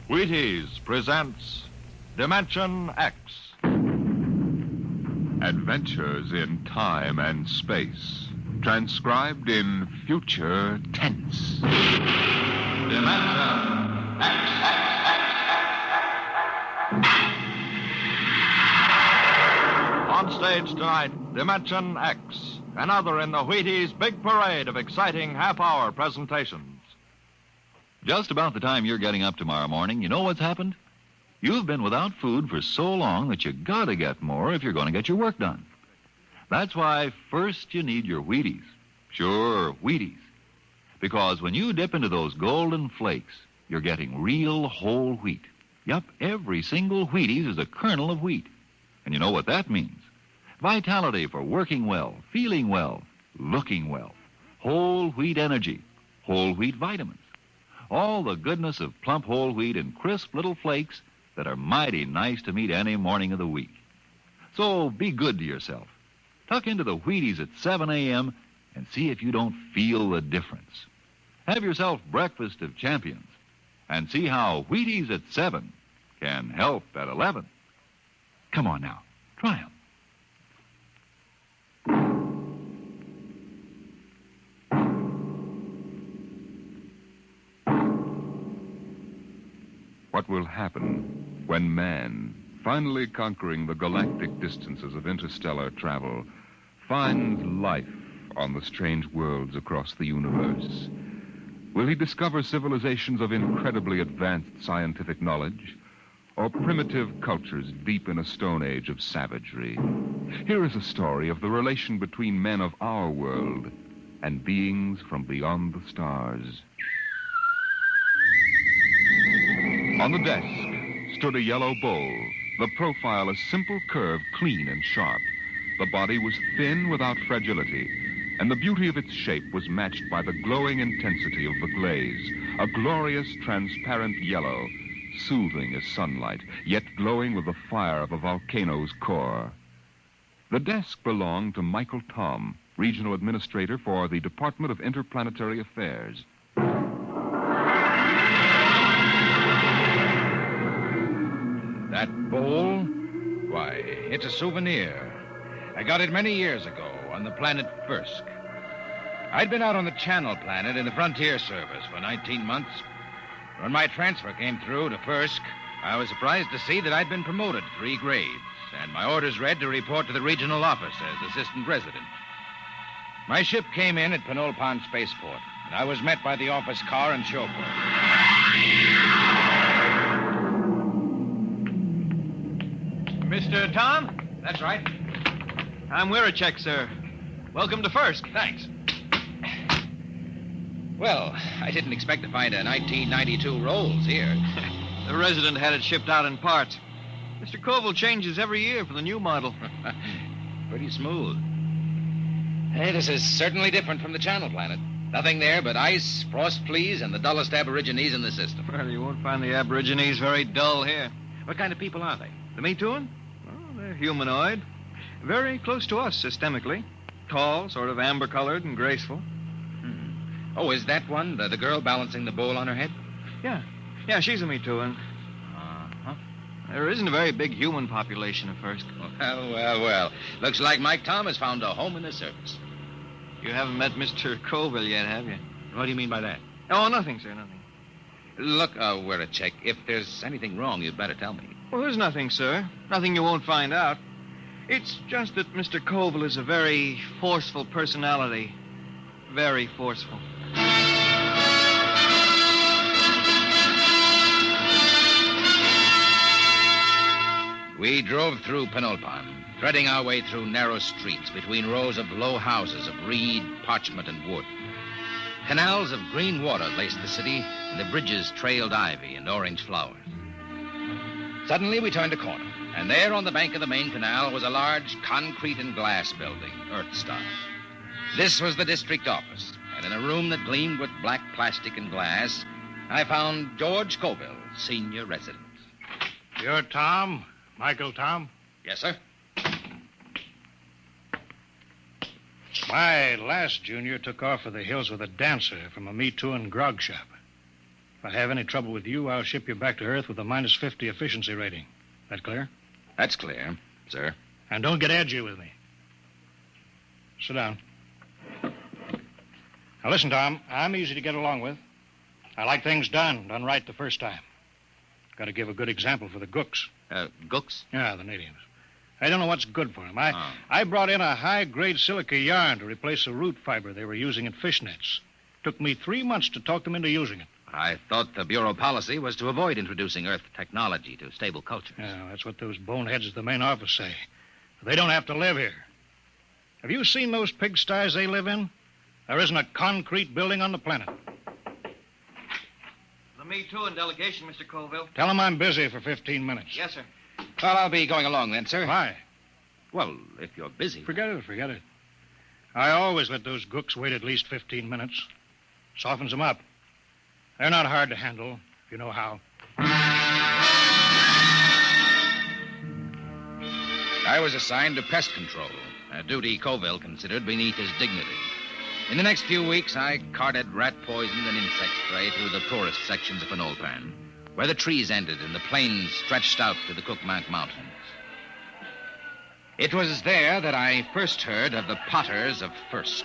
Wheaties presents Dimension X. Adventures in time and space, transcribed in future tense. Dimension X. On stage tonight, Dimension X, another in the Wheaties' big parade of exciting half-hour presentations. Just about the time you're getting up tomorrow morning, you know what's happened? You've been without food for so long that you gotta get more if you're going to get your work done. That's why first you need your Wheaties. Sure, Wheaties. Because when you dip into those golden flakes, you're getting real whole wheat. Yup, every single Wheaties is a kernel of wheat. And you know what that means? Vitality for working well, feeling well, looking well. Whole wheat energy, whole wheat vitamins. All the goodness of plump whole wheat in crisp little flakes that are mighty nice to meet any morning of the week. So be good to yourself. Tuck into the Wheaties at 7 a.m. and see if you don't feel the difference. Have yourself breakfast of champions and see how Wheaties at 7 can help at 11. Come on now, try them. What will happen when man, finally conquering the galactic distances of interstellar travel, finds life on the strange worlds across the universe? Will he discover civilizations of incredibly advanced scientific knowledge, or primitive cultures deep in a stone age of savagery? Here is a story of the relation between men of our world and beings from beyond the stars. On the desk stood a yellow bowl, the profile a simple curve, clean and sharp. The body was thin without fragility, and the beauty of its shape was matched by the glowing intensity of the glaze, a glorious transparent yellow, soothing as sunlight, yet glowing with the fire of a volcano's core. The desk belonged to Michael Tom, Regional Administrator for the Department of Interplanetary Affairs. That bowl? Why, it's a souvenir. I got it many years ago on the planet Firsk. I'd been out on the Channel Planet in the Frontier Service for 19 months. When my transfer came through to Firsk, I was surprised to see that I'd been promoted 3 grades, and my orders read to report to the regional office as assistant resident. My ship came in at Penolpon Spaceport, and I was met by the office car and chauffeur. Mr. Tom? That's right. I'm Wirachek, sir. Welcome to Firsk. Thanks. Well, I didn't expect to find a 1992 Rolls here. The resident had it shipped out in parts. Mr. Koval changes every year for the new model. Pretty smooth. Hey, this is certainly different from the Channel Planet. Nothing there but ice, frost fleas, and the dullest aborigines in the system. Well, you won't find the aborigines very dull here. What kind of people are they? The Methuan? Well, they're humanoid. Very close to us systemically. Tall, sort of amber-colored and graceful. Oh, is that one, the girl balancing the bowl on her head? Yeah, she's a Methuan. Uh-huh. There isn't a very big human population at Firsk. Well. Looks like Mike Tom has found a home in the service. You haven't met Mr. Koval yet, have you? What do you mean by that? Oh, nothing, sir, nothing. Look, Wirachek, if there's anything wrong, you'd better tell me. Well, there's nothing, sir. Nothing you won't find out. It's just that Mr. Koval is a very forceful personality. Very forceful. We drove through Penolpon, threading our way through narrow streets between rows of low houses of reed, parchment, and wood. Canals of green water laced the city, and the bridges trailed ivy and orange flowers. Suddenly, we turned a corner, and there on the bank of the main canal was a large concrete and glass building, Earth-style. This was the district office, and in a room that gleamed with black plastic and glass, I found George Colville, senior resident. You're Tom? Michael Tom? Yes, sir. My last junior took off for the hills with a dancer from a Me Too and grog shop. If I have any trouble with you, I'll ship you back to Earth with a minus 50 efficiency rating. That clear? That's clear, sir. And don't get edgy with me. Sit down. Now, listen, Tom, I'm easy to get along with. I like things done right the first time. Got to give a good example for the gooks. Gooks? Yeah, the natives. I don't know what's good for them. I brought in a high-grade silica yarn to replace the root fiber they were using in fish nets. Took me 3 months to talk them into using it. I thought the Bureau policy was to avoid introducing Earth technology to stable cultures. Yeah, that's what those boneheads at the main office say. They don't have to live here. Have you seen those pigsties they live in? There isn't a concrete building on the planet. The Me Too in delegation, Mr. Colville. Tell them I'm busy for 15 minutes. Yes, sir. Well, I'll be going along then, sir. Why? Well, if you're busy. Forget it. I always let those gooks wait at least 15 minutes. Softens them up. They're not hard to handle, if you know how. I was assigned to pest control, a duty Colville considered beneath his dignity. In the next few weeks, I carted rat poison and insect spray through the poorest sections of Penolpan, where the trees ended and the plains stretched out to the Cookmank Mountains. It was there that I first heard of the potters of Firsk.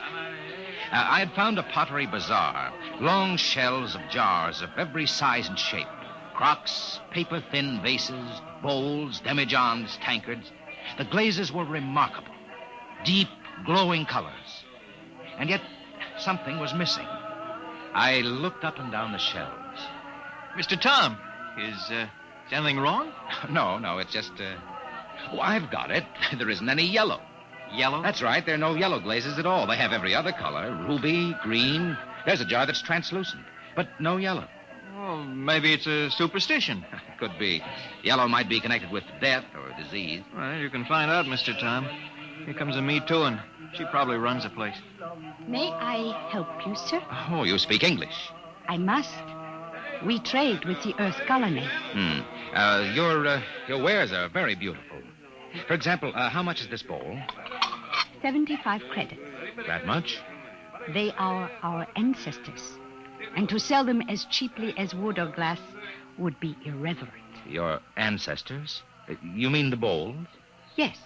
I had found a pottery bazaar, long shelves of jars of every size and shape, crocks, paper-thin vases, bowls, demijohns, tankards. The glazes were remarkable, deep, glowing colors. And yet, something was missing. I looked up and down the shelves. Mr. Tom, is anything wrong? No, it's just, Oh, I've got it. There isn't any yellow. Yellow? That's right. There are no yellow glazes at all. They have every other color. Ruby, green. There's a jar that's translucent, but no yellow. Well, maybe it's a superstition. Could be. Yellow might be connected with death or disease. Well, you can find out, Mr. Tom. Here comes a Me Too, and she probably runs the place. May I help you, sir? Oh, you speak English. I must. We trade with the Earth colony. Your wares are very beautiful. For example, how much is this bowl? 75 credits. That much? They are our ancestors. And to sell them as cheaply as wood or glass would be irreverent. Your ancestors? You mean the bowls? Yes.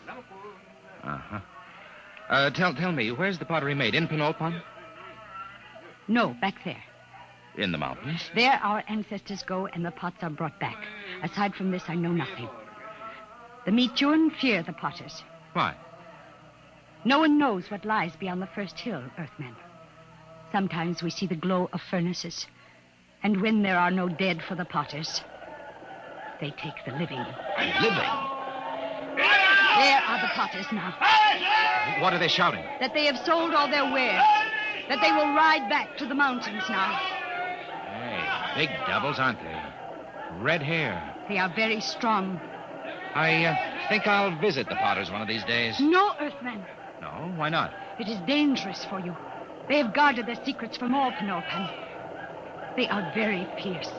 Uh-huh. Tell me, where's the pottery made? In Penolpan? No, back there. In the mountains? There our ancestors go and the pots are brought back. Aside from this, I know nothing. The Metuan fear the potters. Why? No one knows what lies beyond the first hill, Earthmen. Sometimes we see the glow of furnaces. And when there are no dead for the potters, they take the living. Living? There are the potters now. What are they shouting? That they have sold all their wares. That they will ride back to the mountains now. Hey, big devils, aren't they? Red hair. They are very strong. I think I'll visit the potters one of these days. No, Earthmen. No? Why not? It is dangerous for you. They have guarded their secrets from all Penolpan. They are very fierce.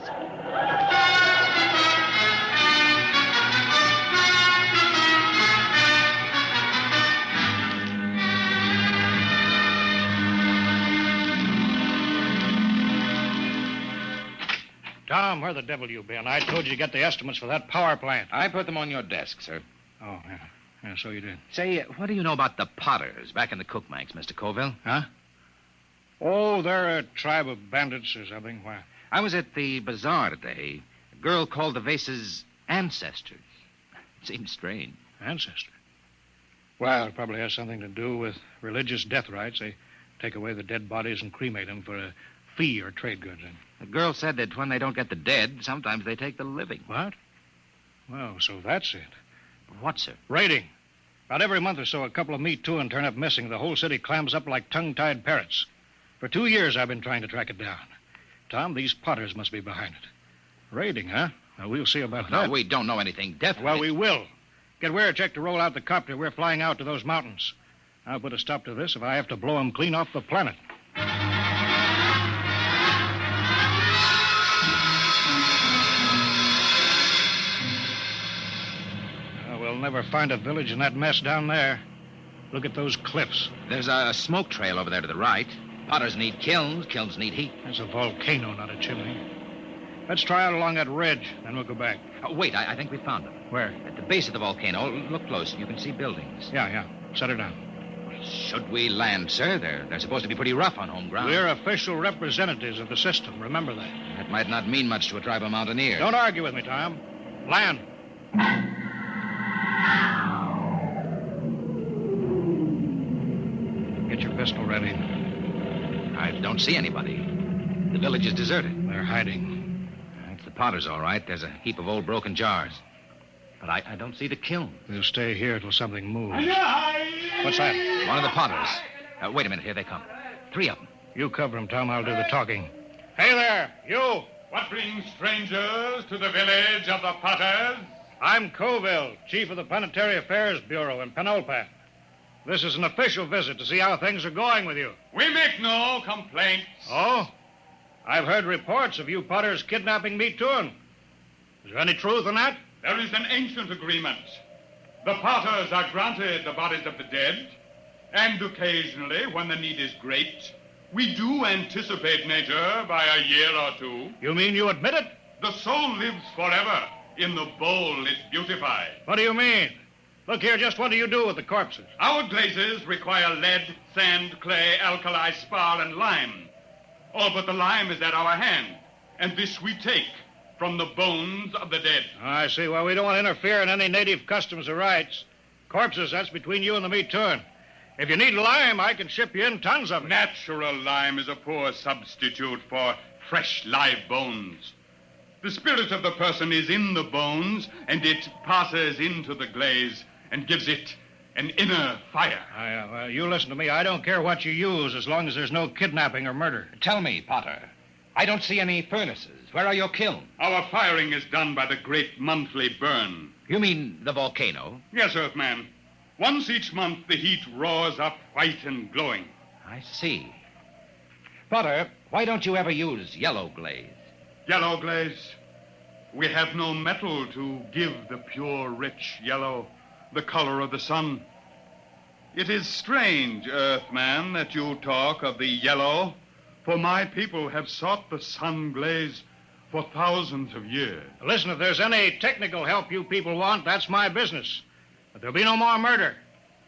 Tom, where the devil you been? I told you to get the estimates for that power plant. I put them on your desk, sir. Oh, yeah. Yeah, so you did. Say, what do you know about the potters back in the Cookmanks, Mr. Colville? Huh? Oh, they're a tribe of bandits or something. Why? I was at the bazaar today. A girl called the vases ancestors. It seems strange. Ancestor? Well, it probably has something to do with religious death rites. They take away the dead bodies and cremate them for a fee or trade goods. The girl said that when they don't get the dead, sometimes they take the living. What? Well, so that's it. What, sir? Raiding. About every month or so, a couple of Me Too and turn up missing. The whole city clams up like tongue-tied parrots. For 2 years, I've been trying to track it down. Tom, these potters must be behind it. Raiding, huh? Well, we'll see about that. No, we don't know anything definite. Well, we will. Get Weircheck to roll out the copter. We're flying out to those mountains. I'll put a stop to this if I have to blow them clean off the planet. We'll never find a village in that mess down there. Look at those cliffs. There's a smoke trail over there to the right. Potters need kilns. Kilns need heat. There's a volcano, not a chimney. Let's try out along that ridge, then we'll go back. Wait, I think we found them. Where? At the base of the volcano. Look close. You can see buildings. Yeah. Set her down. Should we land, sir? They're supposed to be pretty rough on home ground. We're official representatives of the system. Remember that. That might not mean much to a tribe of mountaineers. Don't argue with me, Tom. Land. Get your pistol ready. I don't see anybody. The village is deserted. They're hiding. It's the Potters, all right. There's a heap of old broken jars. But I don't see the kiln. We'll stay here till something moves. What's that? One of the Potters. Wait a minute. Here they come. 3 of them. You cover them, Tom. I'll do the talking. Hey there, you! What brings strangers to the village of the Potters? I'm Colville, chief of the Planetary Affairs Bureau in Penulpan. This is an official visit to see how things are going with you. We make no complaints. Oh? I've heard reports of you Potters kidnapping me too. Is there any truth in that? There is an ancient agreement. The Potters are granted the bodies of the dead, and occasionally, when the need is great, we do anticipate nature by a year or 2. You mean you admit it? The soul lives forever. In the bowl it's beautified. What do you mean? Look here, just what do you do with the corpses? Our glazes require lead, sand, clay, alkali, spar, and lime. All but the lime is at our hand, and this we take from the bones of the dead. I see. Well, we don't want to interfere in any native customs or rights. Corpses, that's between you and the meat turn. If you need lime, I can ship you in tons of it. Natural lime is a poor substitute for fresh live bones. The spirit of the person is in the bones, and it passes into the glaze and gives it an inner fire. Well, you listen to me. I don't care what you use as long as there's no kidnapping or murder. Tell me, Potter. I don't see any furnaces. Where are your kilns? Our firing is done by the great monthly burn. You mean the volcano? Yes, Earthman. Once each month, the heat roars up white and glowing. I see. Potter, why don't you ever use yellow glaze? Yellow glaze? We have no metal to give the pure, rich yellow, the color of the sun. It is strange, Earthman, that you talk of the yellow, for my people have sought the sun glaze for thousands of years. Listen, if there's any technical help you people want, that's my business. But there'll be no more murder.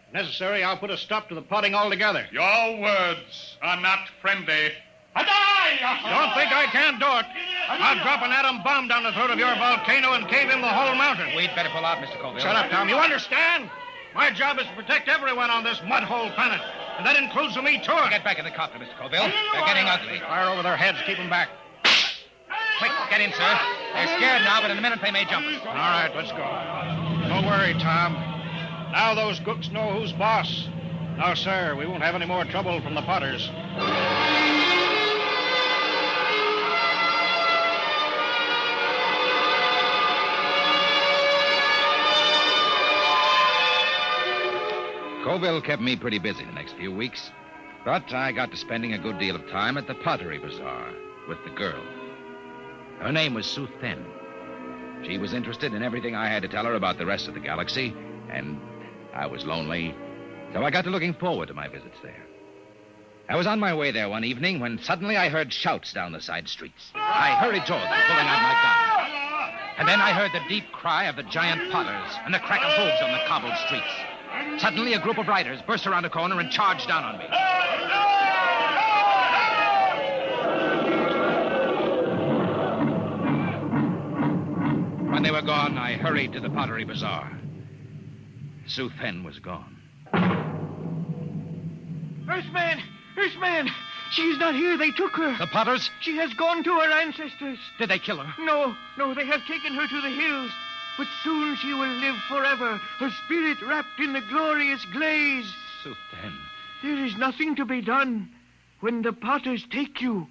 If necessary, I'll put a stop to the potting altogether. Your words are not friendly. Don't think I can't do it. I'll drop an atom bomb down the throat of your volcano and cave in the whole mountain. We'd better pull out, Mr. Colville. Shut up, Tom. You understand? My job is to protect everyone on this mud-hole planet. And that includes the meat tour. Get back in the copter, Mr. Colville. They're getting ugly. Fire over their heads. Keep them back. Quick, get in, sir. They're scared now, but in a minute they may jump us. All right, let's go. Don't worry, Tom. Now those cooks know who's boss. Now, sir, we won't have any more trouble from the Potters. Colville kept me pretty busy the next few weeks, but I got to spending a good deal of time at the pottery bazaar with the girl. Her name was Sue Then. She was interested in everything I had to tell her about the rest of the galaxy, and I was lonely, so I got to looking forward to my visits there. I was on my way there one evening when suddenly I heard shouts down the side streets. I hurried toward them, pulling out my gun. And then I heard the deep cry of the giant Potters and the crack of hooves on the cobbled streets. Suddenly, a group of riders burst around a corner and charged down on me. When they were gone, I hurried to the pottery bazaar. Sue Then was gone. Earthman! Earthman! She's not here. They took her. The Potters? She has gone to her ancestors. Did they kill her? No, they have taken her to the hills. But soon she will live forever, her spirit wrapped in the glorious glaze. Sue Then. There is nothing to be done. When the Potters take you,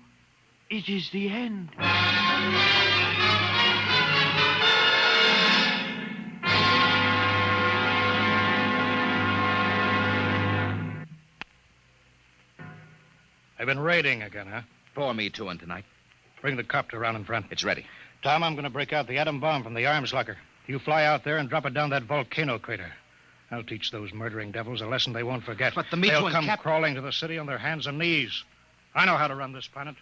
it is the end. They've been raiding again, huh? Pour me two in tonight. Bring the copter around in front. It's ready. Tom, I'm going to break out the atom bomb from the arms locker. You fly out there and drop it down that volcano crater. I'll teach those murdering devils a lesson they won't forget. But the meat They'll was come crawling to the city on their hands and knees. I know how to run this planet.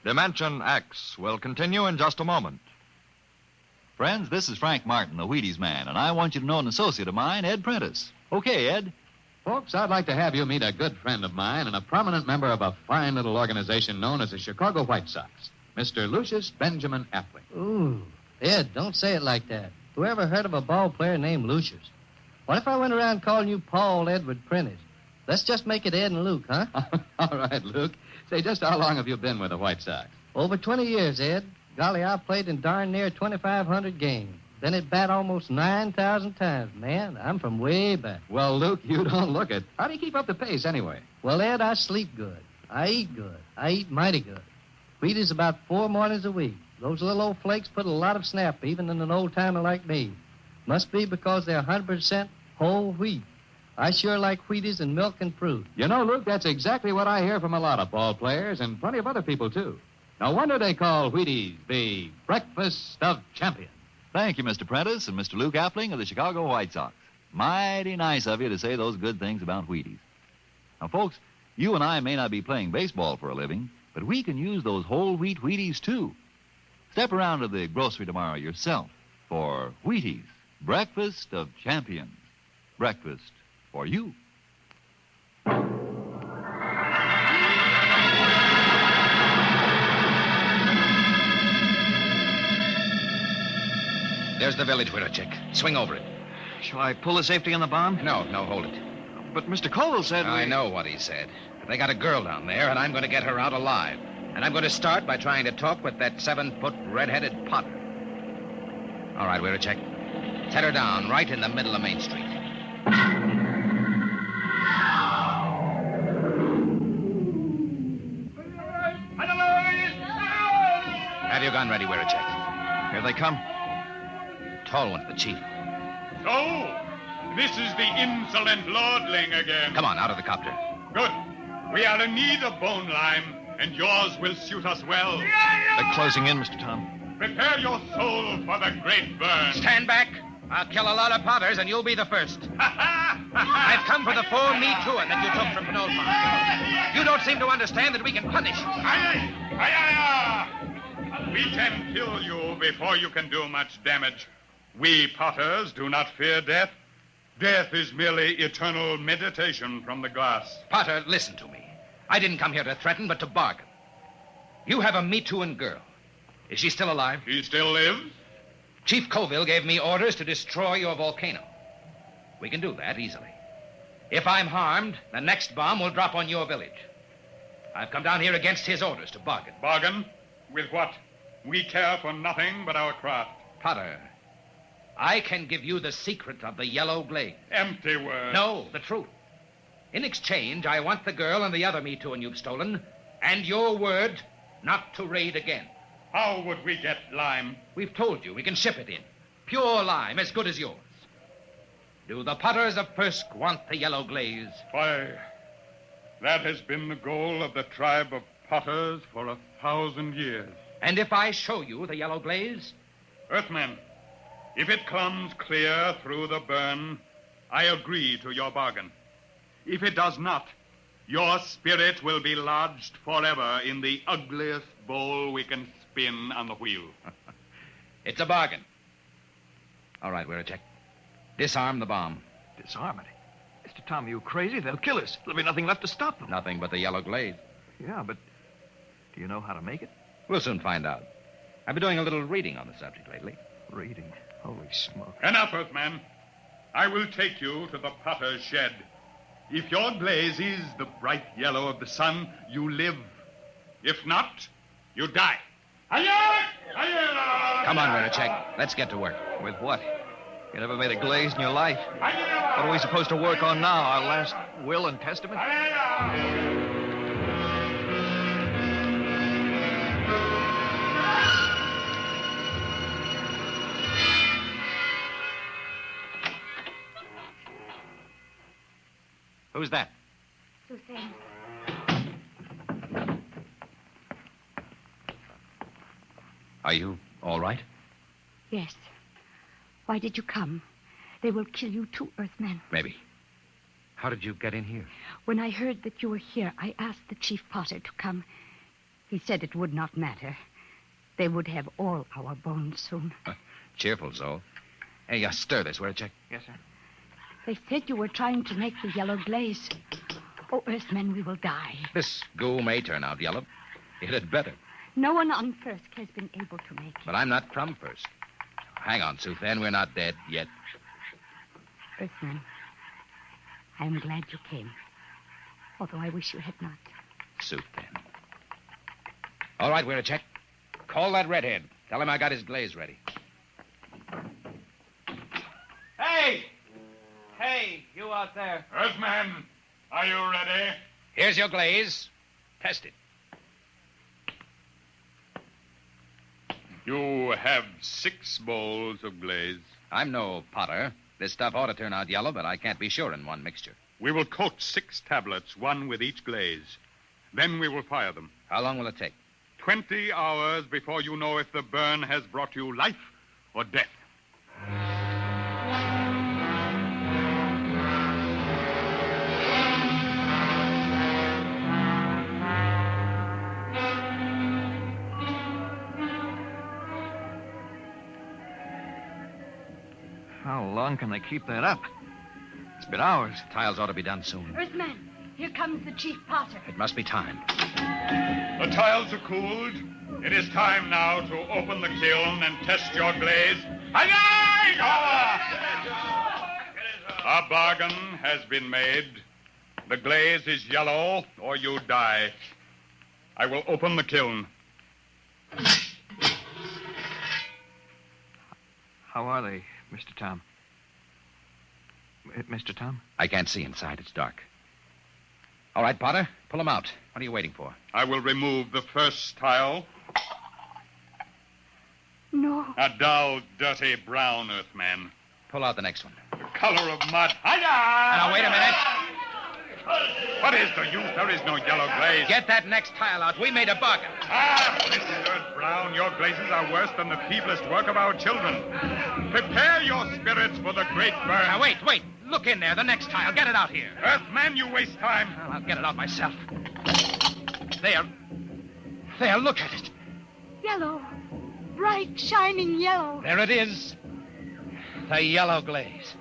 Dimension X will continue in just a moment. Friends, this is Frank Martin, the Wheaties man, and I want you to know an associate of mine, Ed Prentice. Okay, Ed. Folks, I'd like to have you meet a good friend of mine and a prominent member of a fine little organization known as the Chicago White Sox, Mr. Lucius Benjamin Appling. Ooh, Ed, don't say it like that. Whoever heard of a ball player named Lucius? What if I went around calling you Paul Edward Prentice? Let's just make it Ed and Luke, huh? All right, Luke. Say, just how long have you been with the White Sox? Over 20 years, Ed. Golly, I've played in darn near 2,500 games. Been at bat almost 9,000 times. Man, I'm from way back. Well, Luke, you don't look it. How do you keep up the pace anyway? Well, Ed, I sleep good. I eat good. I eat mighty good. Wheaties about 4 mornings a week. Those little old flakes put a lot of snap, even in an old-timer like me. Must be because they're 100% whole wheat. I sure like Wheaties and milk and fruit. You know, Luke, that's exactly what I hear from a lot of ball players and plenty of other people, too. No wonder they call Wheaties the breakfast of champions. Thank you, Mr. Prentice and Mr. Luke Appling of the Chicago White Sox. Mighty nice of you to say those good things about Wheaties. Now, folks, you and I may not be playing baseball for a living, but we can use those whole wheat Wheaties, too. Step around to the grocery tomorrow yourself for Wheaties, breakfast of champions. Breakfast for you. There's the village window, Chick. Swing over it. Shall I pull the safety on the bomb? No, hold it. But Mr. Colville said I know what he said. But they got a girl down there, and I'm going to get her out alive. And I'm going to start by trying to talk with that 7-foot red-headed Potter. All right, we're a check. Set her down right in the middle of Main Street. Have your gun ready, we're a check. Here they come. Tall one's the chief. So, this is the insolent lordling again. Come on, out of the copter. Good. We are in need of bone lime, and yours will suit us well. They're closing in, Mr. Tom. Prepare your soul for the great burn. Stand back. I'll kill a lot of Potters, and you'll be the first. I've come for the full Me Too-ing that you took from Mon-Fri. You don't seem to understand that we can punish you. Aye. We can kill you before you can do much damage. We Potters do not fear death. Death is merely eternal meditation from the glass. Potter, listen to me. I didn't come here to threaten, but to bargain. You have a Me Too-ing girl. Is she still alive? He still lives? Chief Colville gave me orders to destroy your volcano. We can do that easily. If I'm harmed, the next bomb will drop on your village. I've come down here against his orders to bargain. Bargain? With what? We care for nothing but our craft. Potter, I can give you the secret of the yellow glaze. Empty words. No, the truth. In exchange, I want the girl and the other Me Too-ing you've stolen, and your word not to raid again. How would we get lime? We've told you we can ship it in. Pure lime, as good as yours. Do the Potters of Firsk want the yellow glaze? Why, that has been the goal of the tribe of Potters for 1,000 years. And if I show you the yellow glaze? Earthmen, if it comes clear through the burn, I agree to your bargain. If it does not, your spirit will be lodged forever in the ugliest bowl we can spin on the wheel. It's a bargain. All right, we're a check. Disarm the bomb. Disarm it? Mr. Tom, are you crazy? They'll kill us. There'll be nothing left to stop them. Nothing but the yellow glaze. Yeah, but do you know how to make it? We'll soon find out. I've been doing a little reading on the subject lately. Reading? Holy smoke. Enough, Earthman. I will take you to the potter's shed. If your glaze is the bright yellow of the sun, you live. If not, you die. Come on, we're a check. Let's get to work. With what? You never made a glaze in your life. What are we supposed to work on now? Our last will and testament? Who's that? Suzanne. Are you all right? Yes. Why did you come? They will kill you too, Earthman. Maybe. How did you get in here? When I heard that you were here, I asked the Chief Potter to come. He said it would not matter. They would have all our bones soon. Cheerful, so. Hey, stir this, Check. Yes, sir. They said you were trying to make the yellow glaze. Oh, Earthmen, we will die. This goo may turn out yellow. It had better. No one on Firsk has been able to make it. But I'm not from Firsk. Hang on, Suthan. We're not dead yet. Earthman, I am glad you came. Although I wish you had not. Suthan. All right, Check. Call that redhead. Tell him I got his glaze ready. Hey! Hey, you out there. Earthman, are you ready? Here's your glaze. Test it. You have 6 bowls of glaze. I'm no potter. This stuff ought to turn out yellow, but I can't be sure in one mixture. We will coat 6 tablets, one with each glaze. Then we will fire them. How long will it take? 20 hours before you know if the burn has brought you life or death. How long can they keep that up? It's been hours. Tiles ought to be done soon. Earthman, here comes the chief potter. It must be time. The tiles are cooled. It is time now to open the kiln and test your glaze. A bargain has been made. The glaze is yellow, or you die. I will open the kiln. How are they, Mr. Tom? Mr. Tom? I can't see inside. It's dark. All right, Potter, pull them out. What are you waiting for? I will remove the first tile. No. A dull, dirty brown, Earthman. Pull out the next one. The color of mud. Now, wait a minute. What is the use? There is no yellow glaze. Get that next tile out. We made a bargain. Mr. Brown, your glazes are worse than the feeblest work of our children. Prepare your spirits for the great burn. Now, wait. Look in there. The next tile. Get it out here. Earthman, you waste time. Well, I'll get it out myself. There. Look at it. Yellow. Bright, shining yellow. There it is. The yellow glaze.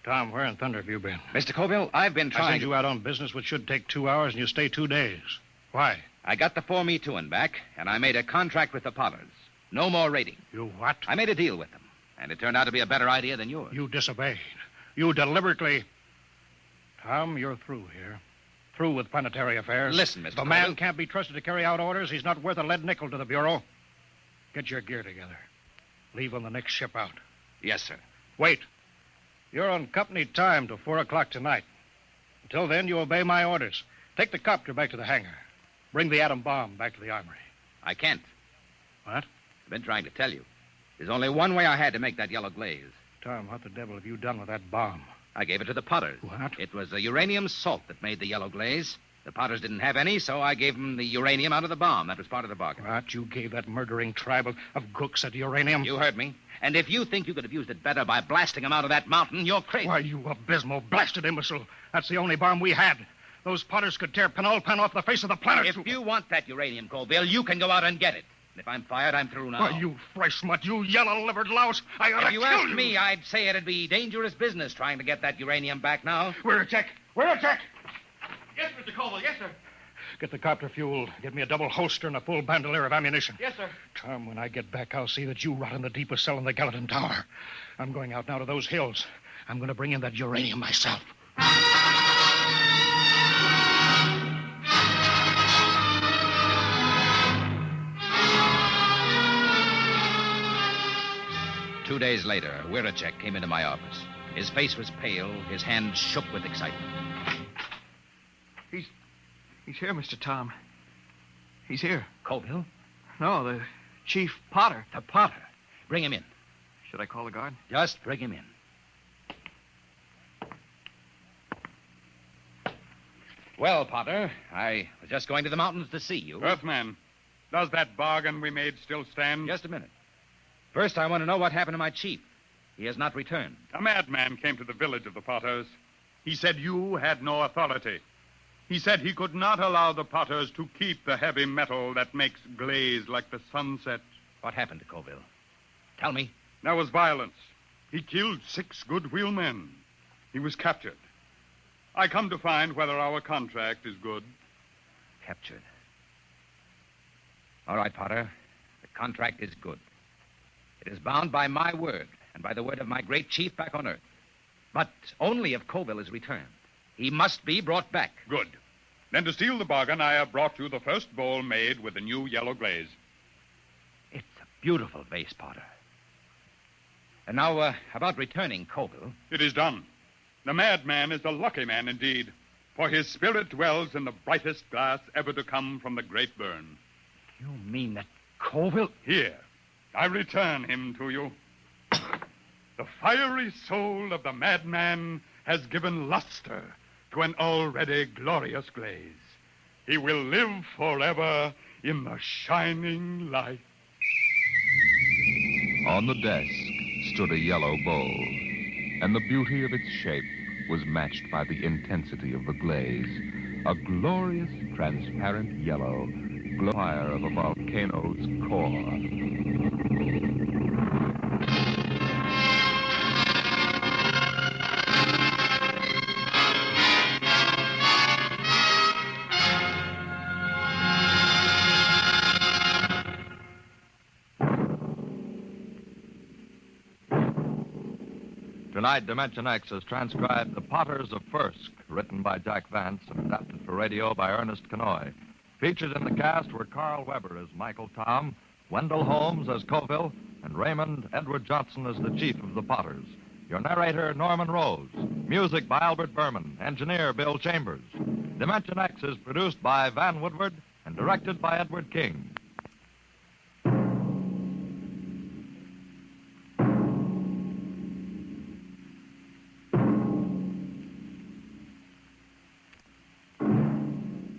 Tom, where in thunder have you been? Mr. Colville, I've been I trying sent you out on business which should take 2 hours, and you stay 2 days. Why? I got the 4-me-2 back, and I made a contract with the Potters. No more raiding. You what? I made a deal with them, and it turned out to be a better idea than yours. You disobeyed. You deliberately... Tom, you're through here. Through with planetary affairs. Listen, Mr. The Colville. man can't be trusted to carry out orders. He's not worth a lead nickel to the Bureau. Get your gear together. Leave on the next ship out. Yes, sir. Wait. You're on company time till 4 o'clock tonight. Until then, you obey my orders. Take the copter back to the hangar. Bring the atom bomb back to the armory. I can't. What? I've been trying to tell you. There's only one way I had to make that yellow glaze. Tom, what the devil have you done with that bomb? I gave it to the Potters. What? It was the uranium salt that made the yellow glaze. The Potters didn't have any, so I gave them the uranium out of the bomb. That was part of the bargain. What? You gave that murdering tribe of crooks that uranium? You heard me. And if you think you could have used it better by blasting them out of that mountain, you're crazy. Why, you abysmal, blasted imbecile. That's the only bomb we had. Those Potters could tear Penolpan off the face of the planet. If you want that uranium, Colville, you can go out and get it. And if I'm fired, I'm through now. Why, you fresh smut, you yellow-livered louse. I ought to If you kill asked you. me, I'd say it'd be dangerous business trying to get that uranium back now. Where a check? Where a check? Yes, Mr. Colville. Yes, sir. Get the copter fueled. Get me a double holster and a full bandolier of ammunition. Yes, sir. Tom, when I get back, I'll see that you rot in the deepest cell in the Gallatin Tower. I'm going out now to those hills. I'm going to bring in that uranium myself. Two days later, Wiracek came into my office. His face was pale. His hands shook with excitement. He's here, Mr. Tom. He's here. Colville? No, the Chief Potter. The Potter. Bring him in. Should I call the guard? Just bring him in. Well, Potter, I was just going to the mountains to see you. Earthman, Does that bargain we made still stand? Just a minute. First, I want to know what happened to my chief. He has not returned. A madman came to the village of the Potters. He said you had no authority. He said he could not allow the Potters to keep the heavy metal that makes glaze like the sunset. What happened to Colville? Tell me. There was violence. He killed 6 good wheelmen. He was captured. I come to find whether our contract is good. Captured. All right, Potter. The contract is good. It is bound by my word and by the word of my great chief back on Earth. But only if Colville is returned. He must be brought back. Good. Then to seal the bargain, I have brought you the first bowl made with the new yellow glaze. It's a beautiful vase, Potter. And now, about returning Colville. It is done. The madman is a lucky man indeed, for his spirit dwells in the brightest glass ever to come from the great burn. You mean that Colville... Here, I return him to you. The fiery soul of the madman has given luster to an already glorious glaze. He will live forever in the shining light. On the desk stood a yellow bowl, and the beauty of its shape was matched by the intensity of the glaze. A glorious, transparent yellow, fire of a volcano's core. Tonight, Dimension X has transcribed The Potters of Firsk, written by Jack Vance and adapted for radio by Ernest Kinoy. Featured in the cast were Carl Weber as Michael Tom, Wendell Holmes as Colville, and Raymond Edward Johnson as the chief of the Potters. Your narrator, Norman Rose. Music by Albert Berman. Engineer, Bill Chambers. Dimension X is produced by Van Woodward and directed by Edward King.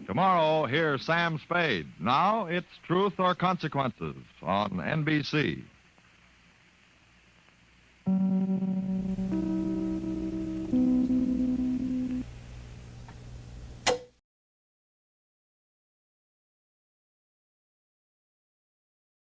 Tomorrow, hear Sam Spade. Now, it's Truth or Consequences on NBC.